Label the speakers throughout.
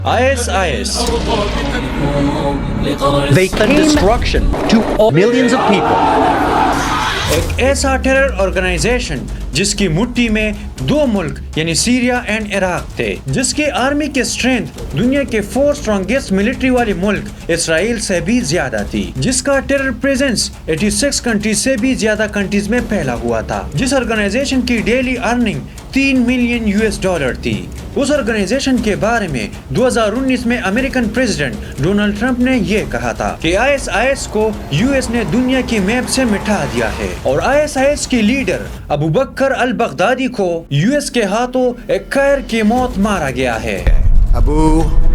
Speaker 1: ISIS. They came destruction to millions of people. ایک ایسا terror organization جس کی مٹھی میں دو ملک یعنی سیریا اینڈ عراق تھے، جس کی آرمی کی اسٹرینتھ دنیا کے 4 اسٹرانگیسٹ ملٹری والے ملک اسرائیل سے بھی زیادہ تھی، جس کا ٹیرر پریزنس 86 کنٹریز سے بھی زیادہ کنٹریز میں پھیلا ہوا تھا، جس آرگنائزیشن کی ڈیلی ارننگ $3 ملین تھی۔ اس آرگنائزیشن کے بارے میں 2019 میں امریکن پریزیڈنٹ ڈونلڈ ٹرمپ نے یہ کہا تھا کہ ISIS کو US نے دنیا کی میپ سے مٹا دیا ہے، اور ISIS کے لیڈر ابو بکر البغدادی کو US کے ہاتھوں ایک قہر کی موت مارا گیا ہے۔
Speaker 2: Abu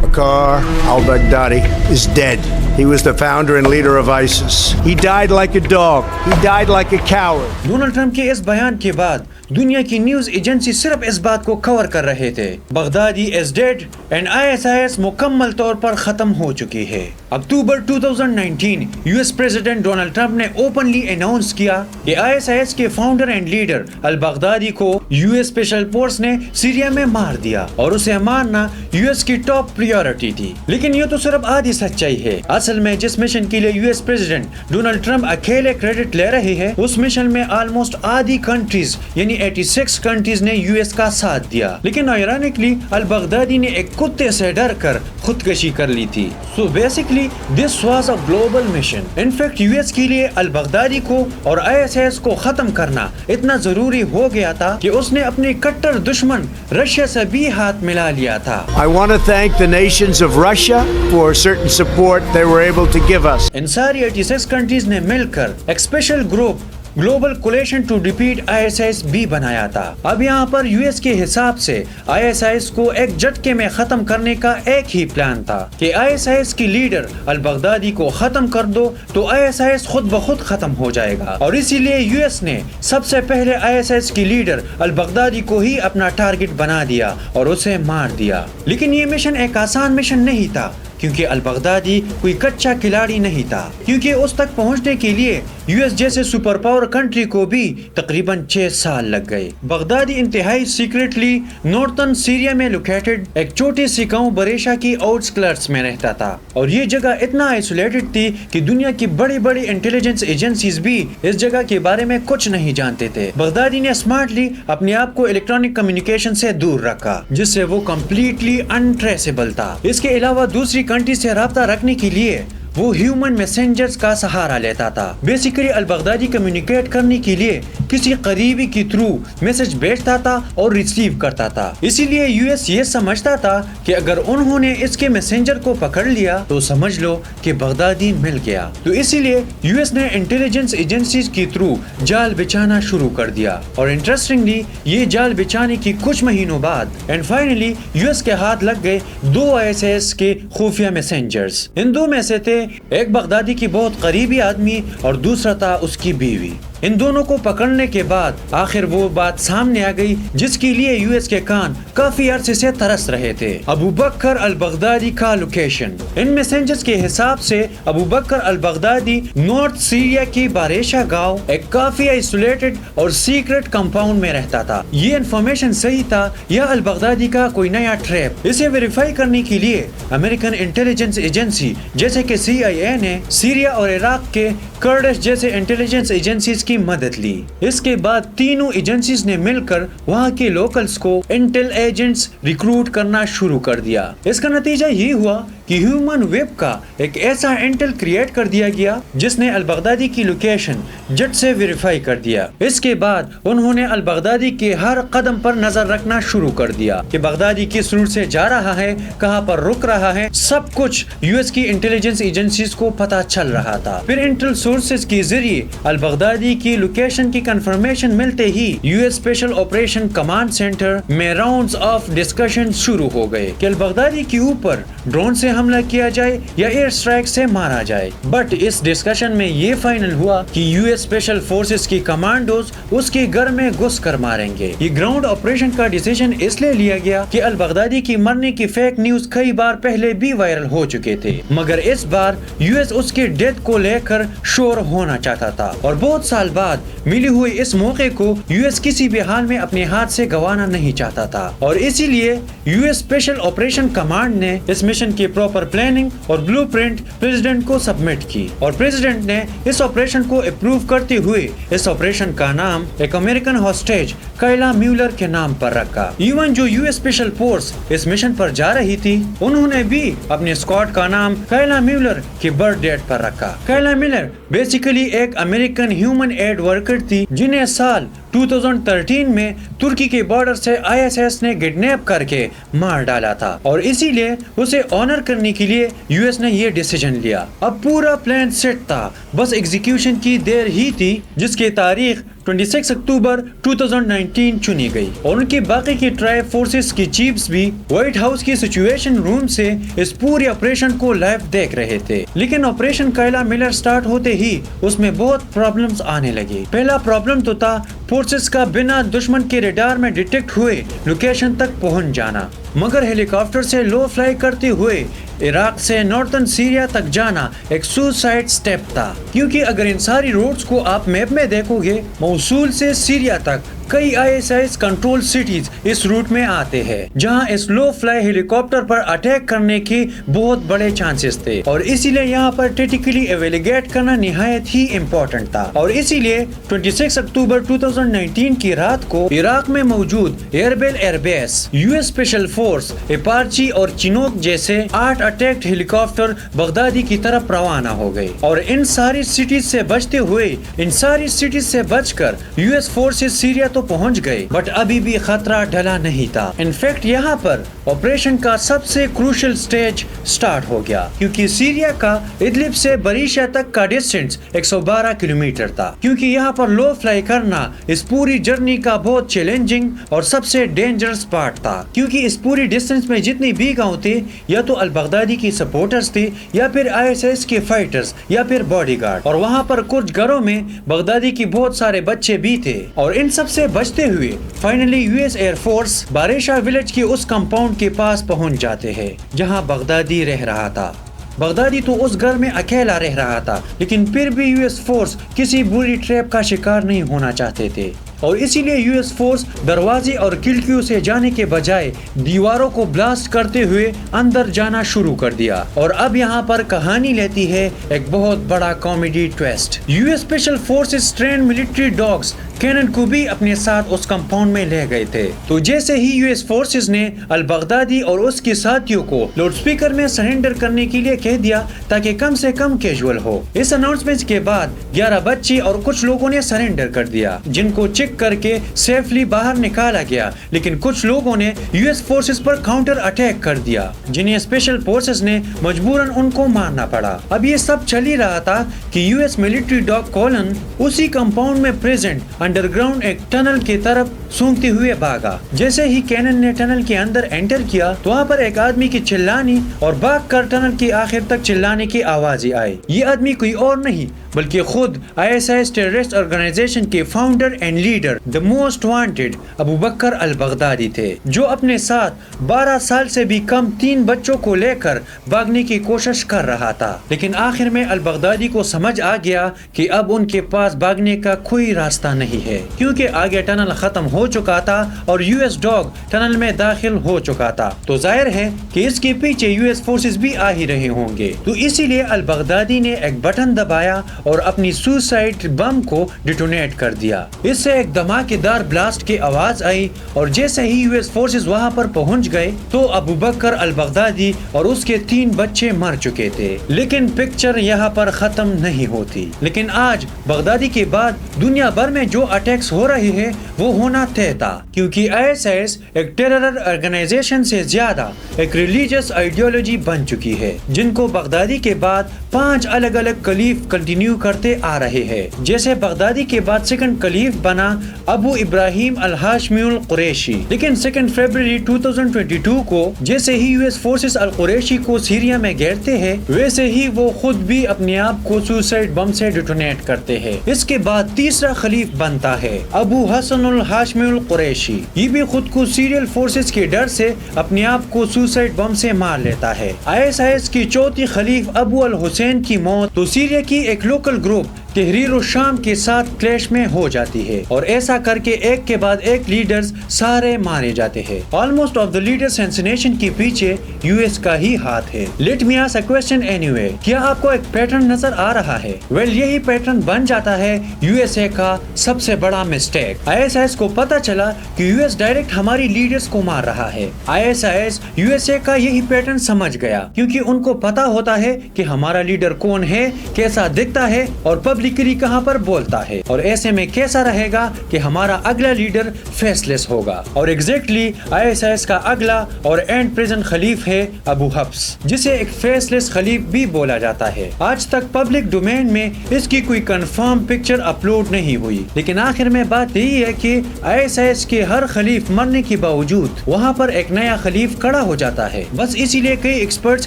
Speaker 2: Bakr al-Baghdadi is dead. He was the founder and leader of ISIS. He died like a dog. He died like a coward.
Speaker 1: Donald Trump کے اس بیان کے بعد دنیا کی نیوز ایجنسی صرف اس بات کو کور کر رہے تھے، بغدادی از ڈیڈ اینڈ ISIS مکمل طور پر ختم ہو چکی ہے۔ اکتوبر 2019 US پریزیڈنٹ ڈونلڈ ٹرمپ نے اوپنلی اناؤنس کیا کہ ISIS کے فاؤنڈر اینڈ لیڈر البغدادی کو US اسپیشل فورس نے سیریا میں مار دیا، اور اسے مارنا US کی ٹاپ پریورٹی تھی۔ لیکن یہ تو صرف آدھی سچائی ہے۔ اصل میں جس مشن کے لیے US پریزیڈنٹ ڈونلڈ ٹرمپ اکیلے کریڈٹ لے رہے ہیں، اس مشن میں آلموسٹ آدھی کنٹریز یعنی 86 کنٹریز نے US کا ساتھ دیا، لیکن آئرانکلی البغدادی نے ایک کتے سے ڈر کر خودکشی کر لی تھی۔ So basically this was a global mission. In fact US کے لیے البغدادی کو اور ISIS کو ختم کرنا اتنا ضروری ہو گیا تھا کہ اس نے اپنی کٹر دشمن رشیا سے بھی ہاتھ ملا لیا تھا۔
Speaker 2: I want to thank the nations of Russia for certain support they were able to give us.
Speaker 1: ان ساری 86 کنٹریز نے مل کر ایک special group global coalition to defeat ISIS بھی بنایا تھا۔ اب یہاں پر US کے حساب سے ISIS کو ایک جھٹکے میں ختم کرنے کا ایک ہی پلان تھا کہ ISIS کی لیڈر البغدادی کو ختم کر دو تو ISIS خود بخود ختم ہو جائے گا، اور اسی لیے US نے سب سے پہلے ISIS کی لیڈر البغدادی کو ہی اپنا ٹارگٹ بنا دیا اور اسے مار دیا۔ لیکن یہ مشن ایک آسان مشن نہیں تھا، کیونکہ البغدادی کوئی کچا کھلاڑی نہیں تھا، کیونکہ اس تک پہنچنے کے لیے US جیسے سپر پاور کنٹری کو بھی تقریباً 6 سال لگ گئے۔ بغدادی انتہائی سیکریٹلی نارتھن سیریا میں لوکیٹڈ ایک چھوٹی سی گاؤں بریشا کی آؤٹسکرٹس میں رہتا تھا، اور یہ جگہ اتنا آئسولیٹڈ تھی کہ دنیا کی بڑی بڑی انٹیلیجنس ایجنسیز بھی اس جگہ کے بارے میں کچھ نہیں جانتے تھے۔ بغدادی نے اسمارٹلی اپنے آپ کو الیکٹرانک کمیونیکیشن سے دور رکھا، جس سے وہ کمپلیٹلی انٹریسیبل تھا۔ اس کے علاوہ دوسری کنٹری سے رابطہ رکھنے کے لیے وہ ہیومن میسنجرز کا سہارا لیتا تھا۔ بیسیکلی البغدادی کمیونیکیٹ کرنے کے لیے کسی قریبی کے تھرو میسج بھیجتا تھا اور ریسیو کرتا تھا۔ اسی لیے US یہ سمجھتا تھا کہ اگر انہوں نے اس کے میسنجر کو پکڑ لیا تو سمجھ لو کہ بغدادی مل گیا، تو اسی لیے US نے انٹیلیجنس ایجنسیز کے تھرو جال بچھانا شروع کر دیا، اور انٹرسٹنگلی یہ جال بچھانے کی کچھ مہینوں بعد اینڈ فائنلی US کے ہاتھ لگ گئے 2 ISIS کے خفیہ میسنجرز۔ ان 2 میں سے تھے ایک بغدادی کی بہت قریبی آدمی اور دوسرا تھا اس کی بیوی۔ ان دونوں کو پکڑنے کے بعد آخر وہ بات سامنے آ گئی جس کے لیے US کے کان کافی عرصے سے ترس رہے تھے، ابو بکر البغدادی کا لوکیشن۔ ان میسنجرز کے حساب سے ابو بکر البغدادی نارتھ سیریا کی باریشا گاؤں ایک کافی آئسولیٹڈ اور سیکرٹ کمپاؤنڈ میں رہتا تھا۔ یہ انفارمیشن صحیح تھا یا البغدادی کا کوئی نیا ٹریپ؟ اسے ویریفائی کرنے کے لیے امریکن انٹیلیجنس ایجنسی جیسے کہ CIA نے سیریا اور عراق کے کرڈش جیسے انٹیلیجنس ایجنسیز کی مدد لی۔ اس کے بعد تینوں ایجنسیز نے مل کر وہاں کے لوکلز کو انٹیل ایجنٹس ریکروٹ کرنا شروع کر دیا۔ اس کا نتیجہ یہ ہوا کہ ہیومن ویب کا ایک ایسا انٹیل کریٹ کر دیا گیا جس نے البغدادی کی لوکیشن جٹ سے ویریفائی کر دیا۔ اس کے بعد انہوں نے البغدادی کے ہر قدم پر نظر رکھنا شروع کر دیا کہ بغدادی کس روٹ سے جا رہا ہے، کہاں پر رک رہا ہے، سب کچھ US کی انٹیلیجنس ایجنسیز کو پتہ چل رہا تھا۔ پھر انٹیل سورسز کے ذریعے البغدادی کی لوکیشن کی کنفرمیشن ملتے ہی US special operation command centre میں راؤنڈز آف ڈسکشن شروع ہو گئے کہ البغدادی کے اوپر ڈرون سے حملہ کیا جائے یا ایئر اسٹرائک سے مارا جائے۔ بٹ اس ڈسکشن میں یہ فائنل ہوا کہ US اسپیشل فورسز کی کمانڈوز اس کے گھر میں گھس کر ماریں گے۔ یہ گراؤنڈ آپریشن کا ڈیسیژن اس لیے لیا گیا کہ البغدادی کی مرنے کی فیک نیوز کئی بار پہلے بھی وائرل ہو چکے تھے، مگر اس بار US اس کی ڈیتھ کو لے کر شور ہونا چاہتا تھا، اور بہت سال سال بعد ملی ہوئی اس موقع کو یو ایس کسی بھی حال میں اپنے ہاتھ سے گنوانا نہیں چاہتا تھا، اور اسی لیے you S special operation command نے اس مشن کی پراپر پلاننگ اور بلو پرنٹ پریزیڈنٹ کو سبمٹ کی، اور پریزیڈنٹ نے اس آپریشن کو اپروو کرتے ہوئے اس آپریشن کا نام ایک امریکن ہاسٹیج کائلا میولر کے نام پر رکھا۔ ایون جو you S special force us mission پر جا رہی تھی انہوں نے بھی اپنے اسکواڈ کا نام کائلا میولر کی برتھ ڈیٹ پر رکھا۔ کائلا میولر بیسیکلی ایک امریکن ہیومن ایڈ ورکر تھی جنہیں سال 2013 میں ترکی کے بارڈر سے ISIS نے کڈنیپ کر کے مار ڈالا تھا، اور اسی لیے اسے آنر کرنے کے لیے یو ایس نے یہ ڈیسیجن لیا۔ اب پورا پلان سیٹ تھا، بس ایگزیکیوشن کی دیر ہی تھی، جس کی تاریخ 26 اکتوبر 2019 چنی گئی، اور ان کی باقی کی ٹرائی فورسز کی چیفز بھی وائٹ ہاؤس کی سچویشن روم سے اس پوری آپریشن کو لائیو دیکھ رہے تھے۔ لیکن آپریشن کائلا میولر سٹارٹ ہوتے ہی اس میں بہت پرابلمز آنے لگی۔ پہلا پرابلم تو تھا فورسز کا بنا دشمن کے ریڈار میں ڈیٹیکٹ ہوئے لوکیشن تک پہنچ جانا، مگر ہیلی کاپٹر سے لو فلائی کرتے ہوئے عراق سے نارتھن سیریا تک جانا ایک سوسائڈ سٹیپ تھا، کیونکہ اگر ان ساری روڈز کو آپ میپ میں دیکھو گے موصول سے سیریا تک کئی ISIS کنٹرول سٹیز اس روٹ میں آتے ہیں جہاں اس لو فلائی ہیلی کاپٹر پر اٹیک کرنے کے بہت بڑے چانسز تھے، اور اسی لیے یہاں پر ٹیٹیکلی ایویلیگیٹ کرنا نہایت ہی امپورٹنٹ تھا۔ اور اسی لیے 26 اکتوبر 2019 کی رات کو عراق میں موجود ایئربیل air base, U S special force, Apache اور چینوک جیسے 8 اٹیکٹ ہیلی کاپٹر بغدادی کی طرف روانہ ہو گئے، اور ان ساری سٹیز سے بچتے ہوئے ان ساری سٹیز سے بچ کر یو ایس فورسز سیریا تو پہنچ گئے، بٹ ابھی بھی خطرہ ڈلا نہیں تھا۔ انفیکٹ یہاں پر آپریشن کا سب سے کروشل سٹیج سٹارٹ ہو گیا، کیونکہ سیریا کا ادلب سے بریشیا تک کا ڈسٹنس 112 کلومیٹر تھا، کیونکہ یہاں پر لو فلائی کرنا اس پوری جرنی کا بہت چیلنجنگ اور سب سے ڈینجرس پارٹ تھا، کیونکہ اس پوری ڈسٹنس میں جتنی بھی گاؤں تھے یا تو البغدادی کی سپورٹرز تھے یا پھر ISIS کے فائٹرز یا پھر باڈی گارڈ، اور وہاں پر کچھ گھروں میں بغدادی کی بہت سارے بچے بھی تھے، اور ان سب سے بچتے ہوئے فائنلی یو ایس ایئر فورس باریشا ولیج کے اس کمپاؤنڈ کے پاس پہنچ جاتے ہیں جہاں بغدادی رہ رہا تھا۔ بغدادی تو اس گھر میں اکیلا رہ رہا تھا، لیکن پھر بھی یو ایس فورس کسی بری ٹریپ کا شکار نہیں ہونا چاہتے تھے، اور اسی لیے یو ایس فورس دروازے اور کھڑکیوں سے جانے کے بجائے دیواروں کو بلاسٹ کرتے ہوئے اندر جانا شروع کر دیا۔ اور اب یہاں پر کہانی لیتی ہے ایک بہت بڑا comedy twist. U S special forces trained military dogs canine کو بھی اپنے ساتھ اس کمپاؤنڈ میں لے گئے تھے، تو جیسے ہی یو ایس فورسز نے البغدادی اور اس کے ساتھیوں کو لاؤڈ سپیکر میں سرنڈر کرنے کے لیے کہہ دیا تاکہ کم سے کم کیجول ہو، اس اناؤنسمنٹ کے بعد 11 بچے اور کچھ لوگوں نے سرنڈر کر دیا، جن کو چیک کر کے سیفلی باہر نکالا گیا، لیکن کچھ لوگوں نے یو ایس فورسز پر کاؤنٹر اٹیک کر دیا، جنہیں اسپیشل فورسز نے مجبوراً ان کو مارنا پڑا۔ اب یہ سب چل ہی رہا تھا کہ U S military dog colon اسی کمپاؤنڈ میں پریزنٹ انڈر گراؤنڈ ایک ٹنل کی طرف سونگتے ہوئے بھاگا۔ جیسے ہی کینن نے ٹنل کے اندر انٹر کیا تو وہاں پر ایک آدمی کی چلانی اور بھاگ کر ٹنل کے آخر تک چلانے کی آوازیں آئی۔ یہ آدمی کوئی اور نہیں بلکہ خود ISIS ٹیررسٹ آرگنائزیشن کے founder and leader the most wanted Abu Bakr al Baghdadi تھے، جو اپنے ساتھ 12 سال سے بھی کم 3 بچوں کو لے کر بھاگنے کی کوشش کر رہا تھا، لیکن آخر میں البغدادی کو سمجھ آ گیا کہ اب ان کے پاس بھاگنے کا کوئی راستہ نہیں ہے، کیونکہ آگے ٹنل ختم ہو چکا تھا اور یو ایس ڈاگ ٹنل میں داخل ہو چکا تھا، تو ظاہر ہے کہ اس کے پیچھے یو ایس فورسز بھی آ ہی رہے ہوں گے، تو اسی لیے البغدادی نے ایک بٹن دبایا اور اپنی سوسائڈ بم کو ڈیٹونیٹ کر دیا۔ اس سے ایک دھماکے دار بلاسٹ کی آواز آئی، اور جیسے ہی یو ایس فورسز وہاں پر پہنچ گئے تو ابو بکر البغدادی اور اس کے 3 بچے مر چکے تھے۔ لیکن پکچر یہاں پر ختم نہیں ہوتی، لیکن آج بغدادی کے بعد دنیا بھر میں جو اٹیکس ہو رہے ہیں وہ ہونا طے تھا، کیونکہ ISIS ایک ٹیرر آرگنائزیشن سے زیادہ ایک ریلیجیس آئیڈیالوجی بن چکی ہے، جن کو بغدادی کے بعد 5 الگ الگ کلیف کنٹینیو کرتے آ رہے ہیں۔ جیسے بغدادی کے بعد سیکنڈ کلیف بنا ابو ابراہیم الہاشمی القریشی، لیکن 2 فروری 2022 کو جیسے ہی یو ایس فورسز القریشی کو سیریا میں گھیرتے ہیں ویسے ہی وہ خود بھی اپنے آپ کو سوسائڈ بم سے ڈیٹونیٹ کرتے ہیں۔ اس کے بعد تیسرا خلیف بنتا ہے ابو حسن الہاشمی القریشی، یہ بھی خود کو سیریل فورسز کے ڈر سے اپنے آپ کو سوسائڈ بم سے مار لیتا ہے۔ ISIS کی چوتھی خلیف ابو الحسین کی موت تو سیریا کی ایک لوکل گروپ تحریر الشام کے ساتھ کلیش میں ہو جاتی ہے اور ایسا کر کے ایک کے بعد ایک لیڈرز سارے مارے جاتے ہیں. آلموسٹ آف دا لیڈر اساسینیشن کے پیچھے یو ایس کا ہی ہاتھ ہے. Let me ask a question any way. کیا آپ کو ایک پیٹرن نظر آ رہا ہے؟ یہی پیٹرن بن جاتا ہے یو ایس اے کا سب سے بڑا mistake. I S I S کو پتا چلا کہ یو ایس ڈائریکٹ ہماری لیڈرز کو مار رہا ہے. I S I S U S A کا یہی پیٹرن سمجھ گیا کیونکہ ان کو پتا ہوتا ہے کہ ہمارا لیڈر کون ہے, کیسا دکھتا ہے اور پبلکلی کہاں پر بولتا ہے, اور ایسے میں کیسا رہے گا کہ ہمارا اگلا لیڈر فیس لیس ہوگا. اور exactly I S I S کا اگلا اور اینڈ پریزنٹ خلیف ہے ابو حفص, جسے ایک فیس لیس خلیف بھی بولا جاتا ہے. آج تک پبلک ڈومین میں اس کی کوئی کنفرم پکچر اپلوڈ نہیں ہوئی, لیکن آخر میں بات یہی ہے کہ آئی ایس آئی ایس کے ہر خلیف مرنے کے باوجود وہاں پر ایک نیا خلیف کھڑا ہو جاتا ہے. بس اسی لیے کئی ایکسپرٹس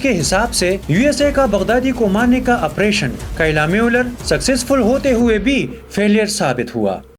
Speaker 1: کے حساب سے یو ایس اے کا بغدادی کو مارنے کا آپریشن کائلا میولر سکسیسفل ہوتے ہوئے بھی فیلئر ثابت ہوا.